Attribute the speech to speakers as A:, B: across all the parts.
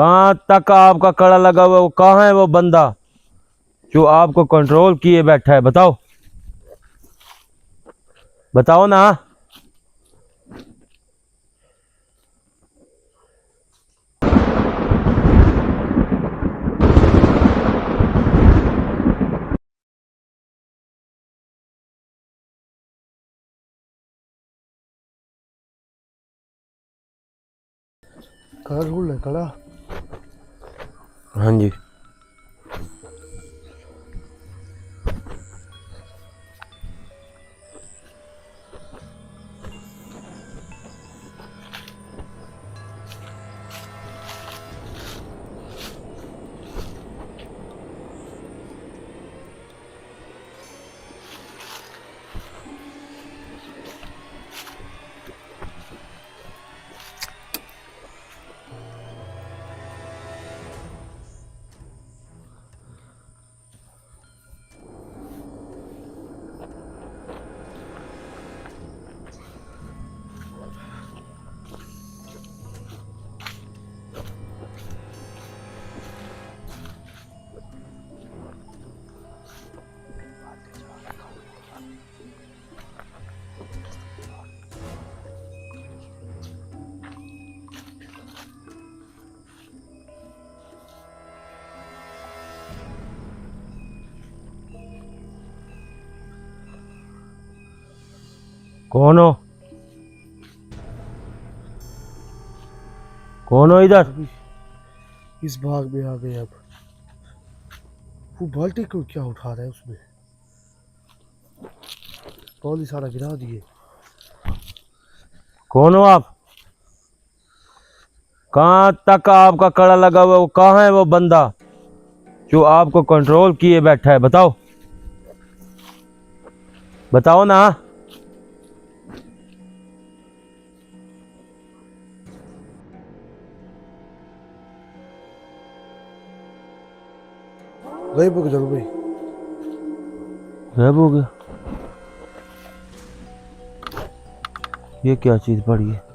A: कहाँ तक आपका कड़ा लगा हुआ है? वो कहाँ है वो बंदा जो आपको कंट्रोल किए बैठा है? बताओ, बताओ ना।
B: कड़ा ढूंढ ले कड़ा।
A: हाँ जी, कौन हो? कौन हो इधर?
B: अभी इस भाग में आ गए। अब वो बाल्टी को क्या उठा रहा है उसमें? कौन ही सारा गिरा दिए।
A: कौन हो आप? कहाँ तक आपका कड़ा लगा हुआ है? वो कहाँ है वो बंदा जो आपको कंट्रोल किए बैठा है? बताओ, बताओ ना।
B: गायब हो गया भाई।
A: गायब हो गया? ये क्या चीज पड़ी है?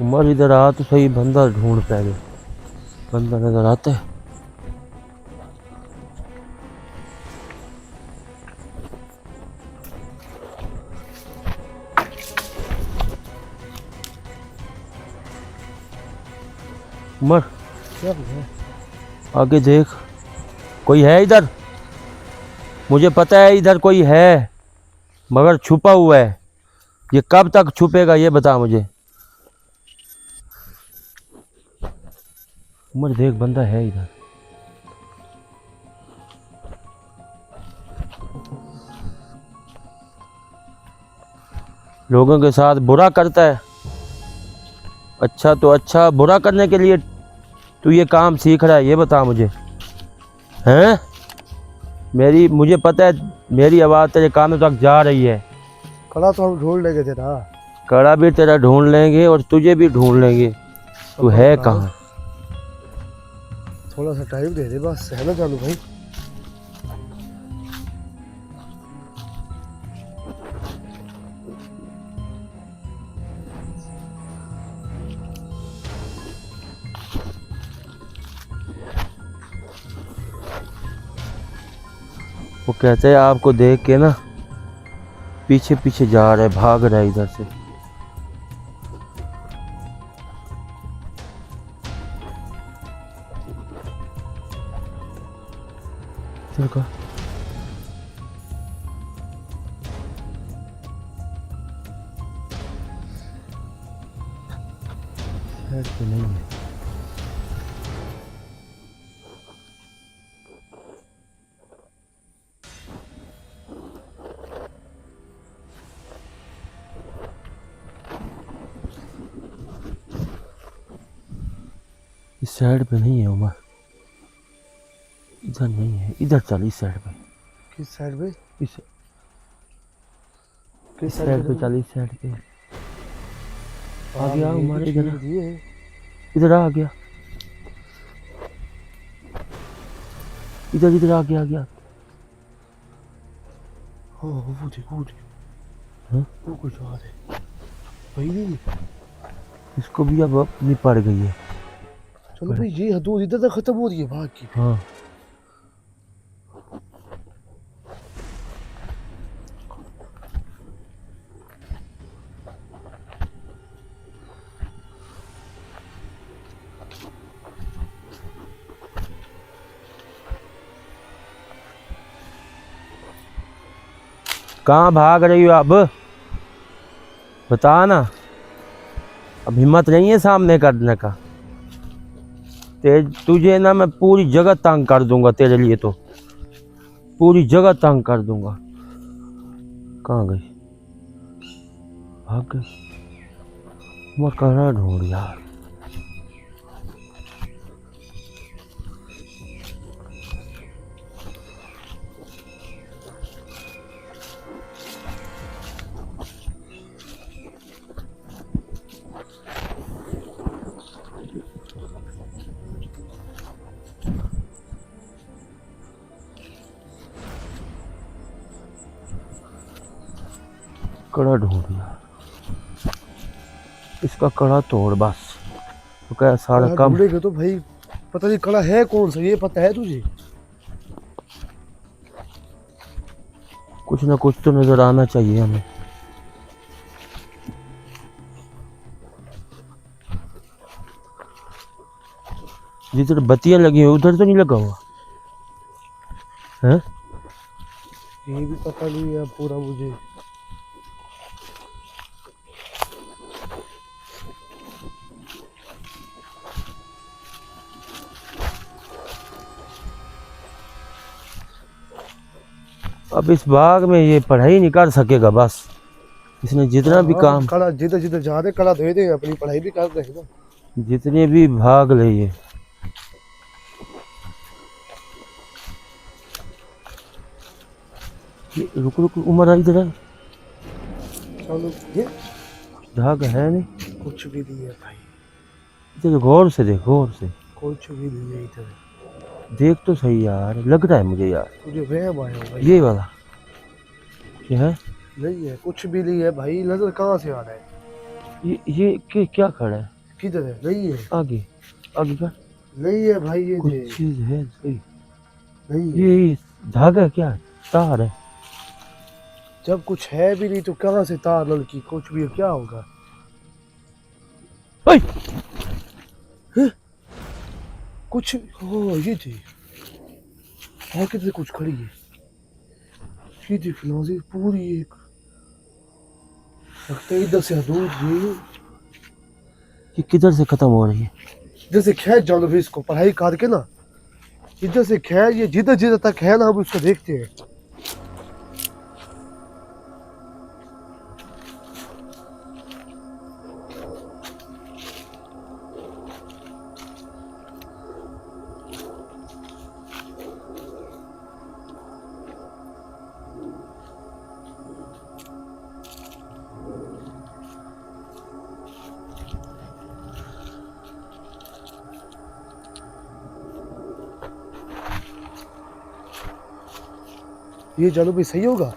A: उमर इधर आ तो सही, बंदा ढूंढ पहले। बंदा नजर आता है? उमर
B: क्या है?
A: आगे देख, कोई है इधर? मुझे पता है इधर कोई है, मगर छुपा हुआ है। ये कब तक छुपेगा ये बता मुझे। उमर देख, बंदा है इधर। लोगों के साथ बुरा करता है। अच्छा तो अच्छा, बुरा करने के लिए तू ये काम सीख रहा है? ये बता मुझे। हैं? मुझे पता है मेरी आवाज़ तेरे कानों तक जा रही है।
B: कड़ा तो हम ढूंढ लेंगे तेरा।
A: कड़ा भी तेरा ढूंढ लेंगे और तुझे भी ढूंढ लेंगे। तू
B: सब्र
A: है
B: कर।
A: कहाँ?
B: थोड़ा सा टाइम दे दे बस, है ना चालू भाई।
A: वो कहते हैं आपको देख के ना पीछे पीछे जा रहा है, भाग रहा है इधर से। चल का शायद तो नहीं है। इस साइड पे नहीं है उमर, इधर नहीं है, इधर चल इस साइड पे,
B: किस साइड पे?
A: इस
B: किस
A: साइड पे चल, इस साइड पे आ गया उमर, इधर इधर आ गया, इधर इधर आ गया।
B: हाँ वो देखो
A: हाँ?
B: वो कुछ आ रहा है भाई नहीं।
A: इसको भी अब अपनी पड़ गई है।
B: चलो भाई ये हदूद इधर तक खत्म हो रही है भाग की।
A: हाँ कहाँ भाग रही हो अब, बता ना। अब हिम्मत नहीं है सामने करने का। तुझे ना मैं पूरी जगह तंग कर दूंगा, तेरे लिए तो पूरी जगह तंग कर दूंगा। कहाँ गई, भाग गई। मैं कहाँ ढूंढ यार, कड़ा ढूंढ यार, इसका कड़ा तोड़ बस, तो क्या सारा
B: कड़ा
A: काम।
B: ढूंढेगा तो भाई पता नहीं कड़ा है कौन सा, ये पता है तुझे?
A: कुछ ना कुछ तो नजर आना चाहिए हमें। जिधर बत्तियां लगी हैं उधर तो नहीं लगा हुआ है?
B: ये भी पता नहीं है पूरा मुझे।
A: अब इस बाग में ये पढ़ाई नहीं कर सकेगा बस, इसने जितना भी काम,
B: कड़ा जिधर जिधर जा रहे कड़ा दे दे, अपनी पढ़ाई भी कर रहे ना।
A: जितने भी भाग ले ये रुक रुक उमर इधर है,
B: चलो ये
A: धागा है नहीं,
B: कुछ भी नहीं है भाई,
A: इधर गौर से देख, गौर से
B: कुछ भी नहीं है इधर।
A: देख तो सही यार, लग रहा है मुझे यार
B: तुझे वहम आया भाई।
A: ये वाला ये है,
B: नहीं है, कुछ भी नहीं है भाई, नजर कहाँ से आ रहा है?
A: ये क्या खड़ा है,
B: किधर है? नहीं है,
A: आगे आगे का
B: नहीं है भाई, ये
A: कुछ
B: दे।
A: चीज है सही।
B: नहीं है।
A: ये धागा क्या है? तार है।
B: जब कुछ है भी नहीं तो कहाँ से तार लड़की, कुछ भी क्या होगा?
A: ओए!
B: हैं? कुछ हाँ ये थी, हाँ किधर कुछ खड़ी है, ये देख नाज़िर पूरी एक, लगता है इधर से हदूद
A: ये किधर से खत्म हो रही है?
B: इधर से खैर जानो भी इसको पढ़ाई करके ना, इधर से खैर ये जिधर जिधर तक है ना, हम उसको देखते हैं। ये जानो भी सही होगा।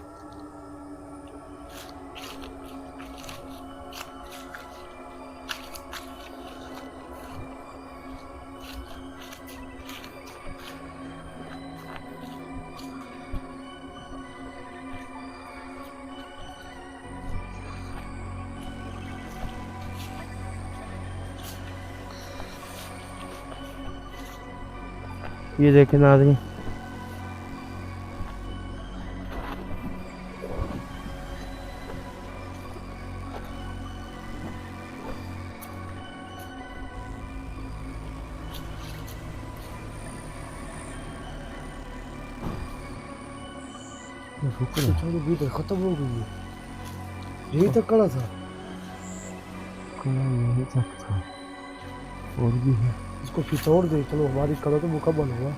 A: ये देखे नाज़रीन,
B: चलो भी तो खत्म हो गई है, यही तक कड़ा था।
A: यही तक था, और भी है।
B: इसको फिर तोड़ दे, चलो हमारी करो तो मुकम्मल हुआ।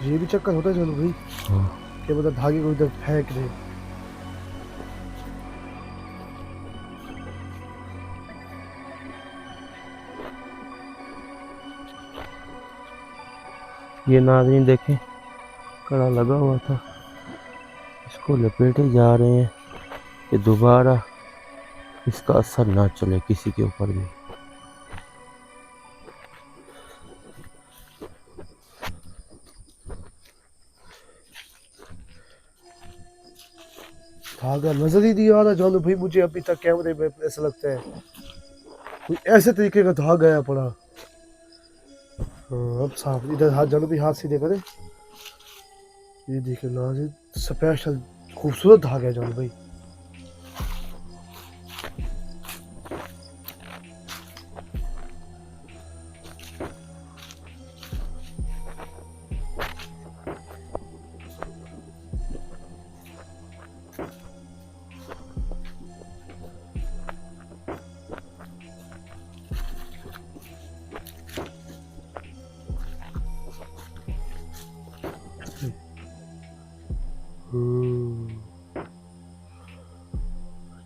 B: ये भी चक्कर होता है चलो भाई,
A: हाँ।
B: कि मतलब धागे को इधर फेंक दे।
A: ये नाज़रीन देखें, कड़ा लगा हुआ था, इसको लपेटे जा रहे हैं कि दोबारा इसका असर ना चले किसी के ऊपर भी।
B: धागा नजर ही नहीं आ रहा जानो भाई मुझे अभी तक कैमरे में, ऐसा लगता है कोई ऐसे तरीके का धागा है पड़ा। हाँ, अब साफ इधर हाथ जानो भाई, हाथ सीधे करे। ये देखे नाज़रीन, स्पेशल खूबसूरत धागा है जानो भाई।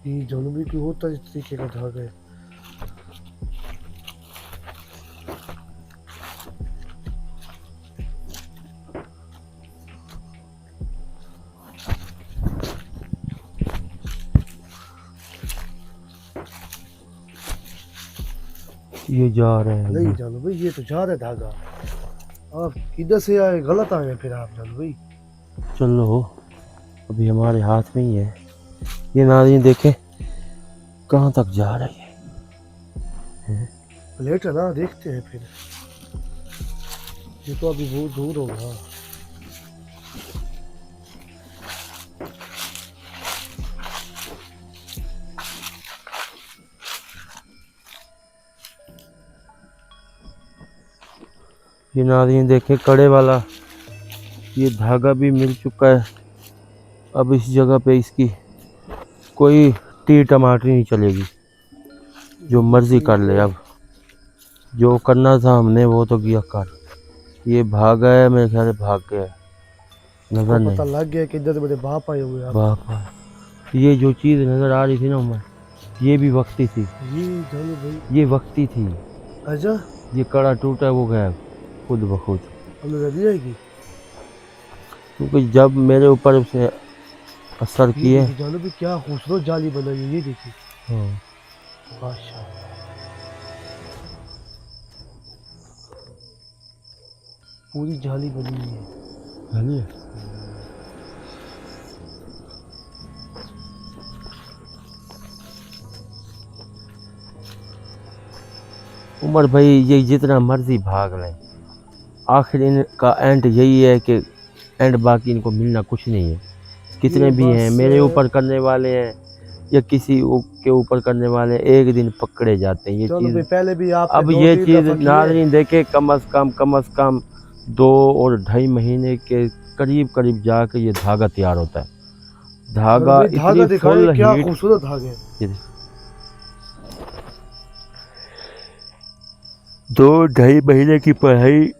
B: ये जनवरी की होता है इस तरीके का धागा है।
A: ये जा रहे हैं
B: नहीं
A: अभी।
B: जानो भाई, ये तो जा रहा है धागा। आप किधर से आए, गलत आए फिर आप जानो भाई।
A: चलो अभी हमारे हाथ में ही है। ये नाज़रीन देखें कहाँ तक जा रही है।
B: प्लेट है ना, देखते हैं फिर। ये तो अभी बहुत दूर होगा।
A: ये नाज़रीन देखें कड़े वाला ये धागा भी मिल चुका है। अब इस जगह पे इसकी कोई टी टमाटरी नहीं चलेगी, जो मर्जी कर ले। अब जो करना था हमने वो तो किया कर। ये भागा है, मेरे ख्याल से भाग गया है, नजर
B: इसको पता
A: नहीं।
B: लग गया कि इधर मेरे बाप आए हुए हैं। आप
A: बाप, ये जो चीज़ नजर आ रही थी ना उमर, ये भी वक्ती थी,
B: ये जानो भाई।
A: ये वक्ती थी।
B: अच्छा,
A: ये कड़ा टूटा वो गया खुद ब खुद,
B: हमें नजर आएगी।
A: क्योंकि जब मेरे ऊपर उसने असर
B: ये
A: किए।
B: देखिए जानो भाई, क्या खूबसूरत जाली बनाई है, ये देखिए
A: हाँ।
B: माशाल्लाह। पूरी जाली बनी हुई है।
A: है ना? उमर भाई ये जितना मर्जी भाग लें, आखिर इनका एंड यही है कि एंड बाकी इनको मिलना कुछ नहीं है। कितने
B: ये
A: भी हैं
B: बस
A: मेरे ऊपर करने वाले हैं या किसी के ऊपर करने वाले हैं, एक दिन पकड़े जाते हैं ये
B: चलो
A: चीज़।
B: भाई, पहले भी आपने
A: अब
B: दो
A: ये
B: तीन
A: चीज़
B: दफा की है।
A: नाज़रीन देखे कम अज़ कम 2 और ढाई महीने के करीब जाके ये धागा तैयार होता है।
B: चलो
A: धागा
B: भाई,
A: इतनी
B: धागा दिखाए,
A: फुल
B: क्या
A: हीट,
B: खूबसूरत धागे हैं।
A: ये देख, 2 ढाई महीने की पढ़ाई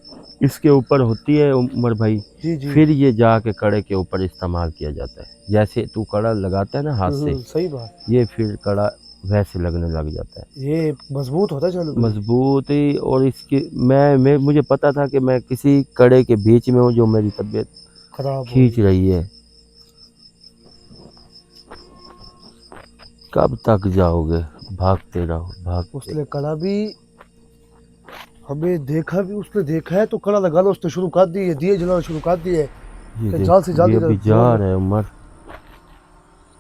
A: इसके ऊपर होती है उमर भाई।
B: जी जी।
A: फिर ये जाके कड़े के ऊपर इस्तेमाल किया जाता है। जैसे तू कड़ा लगाता है ना हाथ से,
B: सही बात।
A: ये फिर कड़ा वैसे लगने लग जाता है,
B: ये मजबूत होता है चलो भाई।
A: मजबूती। और इसकी मैं मुझे पता था कि मैं किसी कड़े के बीच में हूँ जो मेरी तबीयत
B: खराब हो
A: खींच
B: रही है।
A: रही है। कब तक जाओगे, भागते रहो भागते।
B: उसने कड़ा भी हमें देखा भी, उसने देखा है तो कड़ा लगाना उसने शुरू कर दी है, दिए जलाना शुरू कर दिए।
A: ये
B: कि
A: देख,
B: जल्द से
A: ये
B: जल्द
A: अभी जा
B: जलाना।
A: रहा है उमर।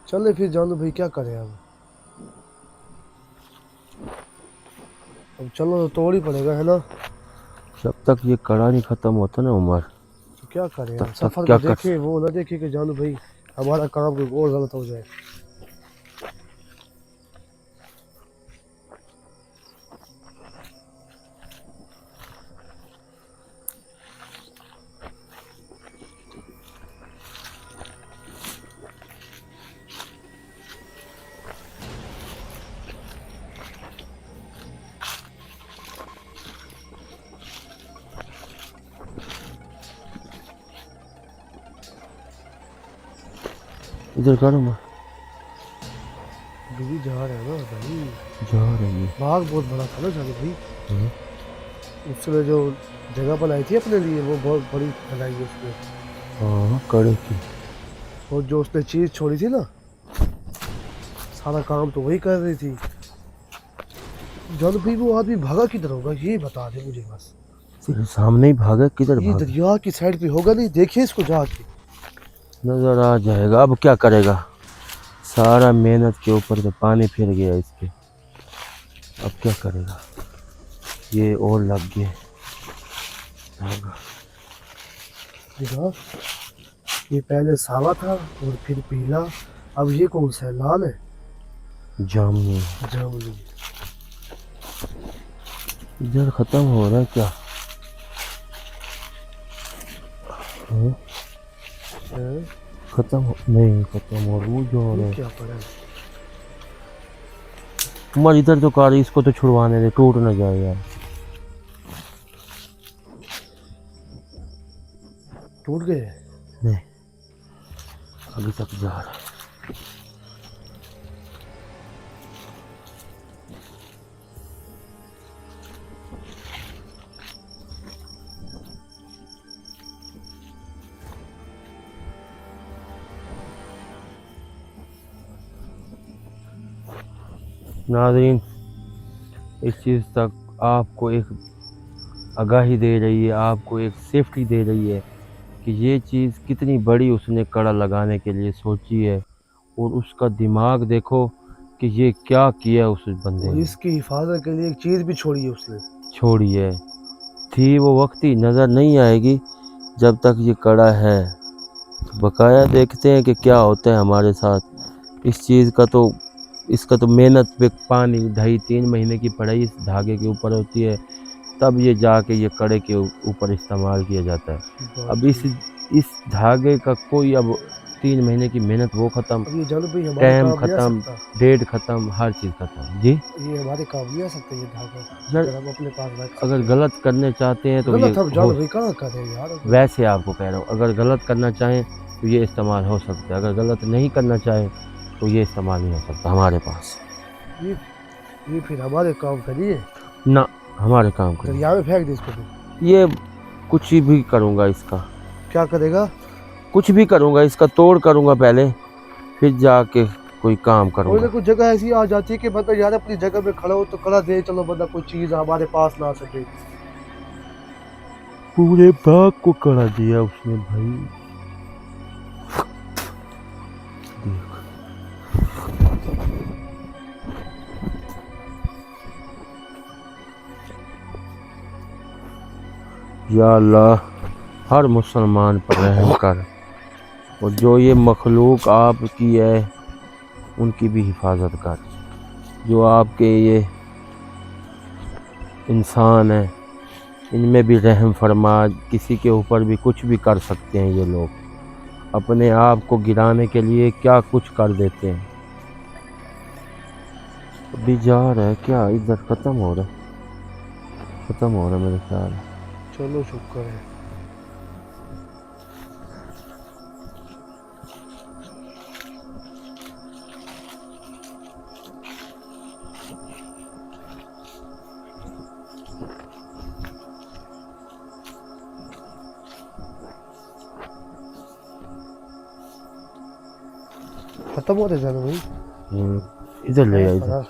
B: चले फिर जानो भाई, क्या करें अब चलो तो तोड़ ही पड़ेगा, है ना।
A: जब तक ये कड़ा नहीं खत्म होता ना उमर,
B: तो क्या करें,
A: तब
B: हम
A: तक
B: सफर
A: क्या
B: को
A: कर।
B: देखे, वो ना देखे कि जानो भाई हमारा काम कोई और गलत हो जाए।
A: इधर करो मैं।
B: बीवी जा रहे हैं ना भाई,
A: जा रही है।
B: बाग बहुत बड़ा था ना जाने भाई।
A: हम्म।
B: उसने जो जगह बनाई थी अपने लिए वो बहुत बड़ी बनाई है उसने।
A: हाँ कड़े की।
B: और जो उसने चीज़ छोड़ी थी ना, सारा काम तो वही कर रही थी। जल भाई वो आदमी भागा किधर होगा ये बता दे मुझे बस।
A: तेरे सामने ही भागा, किधर
B: ये
A: भागा?
B: दरिया की साइड पे होगा नहीं, देखिए इसको जाके।
A: नजर आ जाएगा। अब क्या करेगा, सारा मेहनत के ऊपर तो पानी फिर गया इसके। अब क्या करेगा, ये और लग गए धागा।
B: देखा, ये पहले सावा था और फिर पीला, अब ये कौन सा है, लाल है?
A: जामुनी।
B: जामुनी।
A: इधर खत्म हो रहा है क्या? हाँ?
B: हैं?
A: खत्म नहीं खत्म हो रहा, वो जो हो रहा
B: ये
A: है।
B: क्या पड़ा है?
A: मर इधर तो कार, इसको तो छुड़वाने दे, टूट ना जाए यार।
B: टूट गए?
A: नहीं, अभी तक जा रहा है। नाज़रीन, इस चीज़ तक आपको एक आगाही दे रही है, आपको एक सेफ्टी दे रही है कि ये चीज़ कितनी बड़ी उसने कड़ा लगाने के लिए सोची है। और उसका दिमाग देखो कि ये क्या किया उस बंदे
B: और
A: ने।
B: इसकी हिफाजत के लिए एक चीज़ भी छोड़ी है उसने।
A: छोड़ी है, थी वो वक्त ही नज़र नहीं आएगी जब तक ये कड़ा है। बकाया देखते हैं कि क्या होता है हमारे साथ। इस चीज़ का तो, इसका तो मेहनत पे पानी 2.5-3 महीने की पढ़ाई इस धागे के ऊपर होती है, तब ये जाके ये कड़े के ऊपर इस्तेमाल किया जाता है। अब इस धागे का कोई, अब 3 महीने की मेहनत वो ख़त्म,
B: अब ये जल भी हमारे
A: टाइम
B: काम नहीं आ
A: ख़त्म,
B: सकता।
A: डेट ख़त्म, हर चीज़ ख़त्म। जी
B: ये हमारे काम नहीं आ सकता ये धागा,
A: सर,
B: अगर हम अपने पास रख सकते
A: अगर
B: हैं।
A: गलत करने चाहते हैं तो ये
B: गलत हम
A: हो,
B: जल भाई कहाँ कर रहे हैं यार।
A: वैसे आपको कह रहा हूँ, अगर गलत करना चाहें तो ये इस्तेमाल हो सकता है, अगर गलत नहीं करना चाहें तो ये इस्तेमाल नहीं हो सकता हमारे पास।
B: ये फिर हमारे काम करिए,
A: ना, हमारे काम करिए।
B: दरिया में फेंक दे इसको फिर।
A: ये कुछ भी करूँगा इसका,
B: क्या करेगा?
A: कुछ भी करूँगा इसका, तोड़ करूँगा पहले, फिर जाके कोई काम
B: कोई
A: करूँगा।
B: ना कोई जगह ऐसी आ जाती है कि बंदा यार अपनी जगह पे खड़ा हो तो खड़ा दे, चलो बंदा कोई चीज़ हमारे पास ना आ सके।
A: पूरे बाग को कड़ा दिया उसने भाई। देख, या अल्लाह, हर मुसलमान पर रहम कर, और जो ये मखलूक आपकी है उनकी भी हिफाजत कर। जो आपके ये इंसान हैं इनमें भी रहम फरमा। किसी के ऊपर भी कुछ भी कर सकते हैं ये लोग, अपने आप को गिराने के लिए क्या कुछ कर देते हैं। अभी जा रहा है क्या, इधर ख़त्म हो रहा है, ख़त्म हो रहा है मेरे ख्याल।
B: चलो शुक्र है। खत्म होते जाना भाई।
A: इधर ले आ, इधर।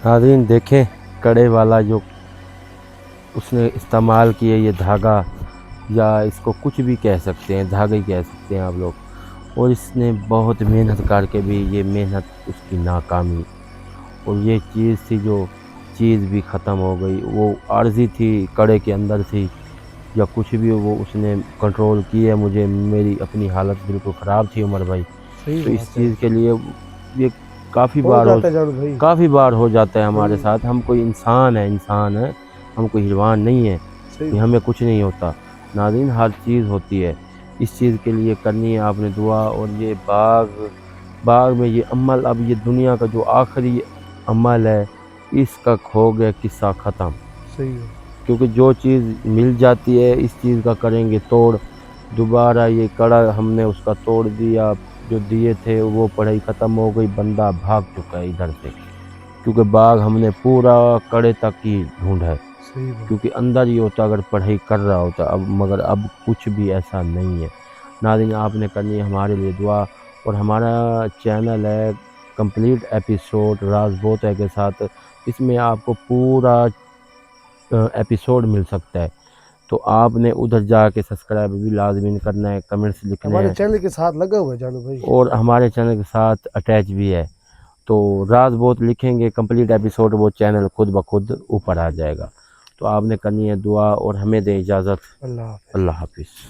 A: नाज़रीन देखें, कड़े वाला जो उसने इस्तेमाल किया ये धागा, या इसको कुछ भी कह सकते हैं, धागा ही कह सकते हैं आप लोग, और इसने बहुत मेहनत करके भी ये मेहनत उसकी नाकामी, और ये चीज़ थी जो चीज़ भी ख़त्म हो गई। वो आर्जी थी, कड़े के अंदर थी या कुछ भी, वो उसने कंट्रोल किया मुझे। मेरी अपनी हालत बिल्कुल ख़राब थी उमर भाई,
B: सही
A: तो
B: बात
A: इस
B: है।
A: चीज़ के लिए ये काफ़ी
B: हो
A: बार
B: जाता है जानू भाई।
A: काफ़ी बार हो जाता है हमारे साथ। हम कोई इंसान है, हम कोई हिरवान नहीं है
B: सही
A: कि हमें कुछ नहीं होता। नाज़रीन, हर चीज़ होती है, इस चीज़ के लिए करनी है आपने दुआ। और ये बाग में ये अमल, अब ये दुनिया का जो आखिरी अमल है, इसका खो गया, किस्सा ख़त्म।
B: सही है।
A: क्योंकि जो चीज़ मिल जाती है, इस चीज़ का करेंगे तोड़। दोबारा ये कड़ा हमने उसका तोड़ दिया, जो दिए थे वो पढ़ाई ख़त्म हो गई, बंदा भाग चुका है इधर से। क्योंकि बाग हमने पूरा कड़े तक ही ढूंढा है,
B: सही बात।
A: क्योंकि अंदर ही होता अगर पढ़ाई कर रहा होता। अब मगर अब कुछ भी ऐसा नहीं है। नाज़रीन, आपने करनी है हमारे लिए दुआ। और हमारा चैनल है कंप्लीट एपिसोड राज बोता के साथ, इसमें आपको पूरा एपिसोड मिल सकता है। तो आपने उधर जाके सब्सक्राइब भी लाजमी करना है, कमेंट्स लिखने
B: हमारे
A: हैं,
B: चैनल के साथ लगा हुआ है जानू भाई।
A: और हमारे चैनल के साथ अटैच भी है। तो राज बहुत लिखेंगे कंप्लीट एपिसोड, वो चैनल खुद ब खुद ऊपर आ जाएगा। तो आपने करनी है दुआ और हमें दें इजाज़त।
B: अल्लाह हाफ़िज़।
A: अल्लाह हाफिज़।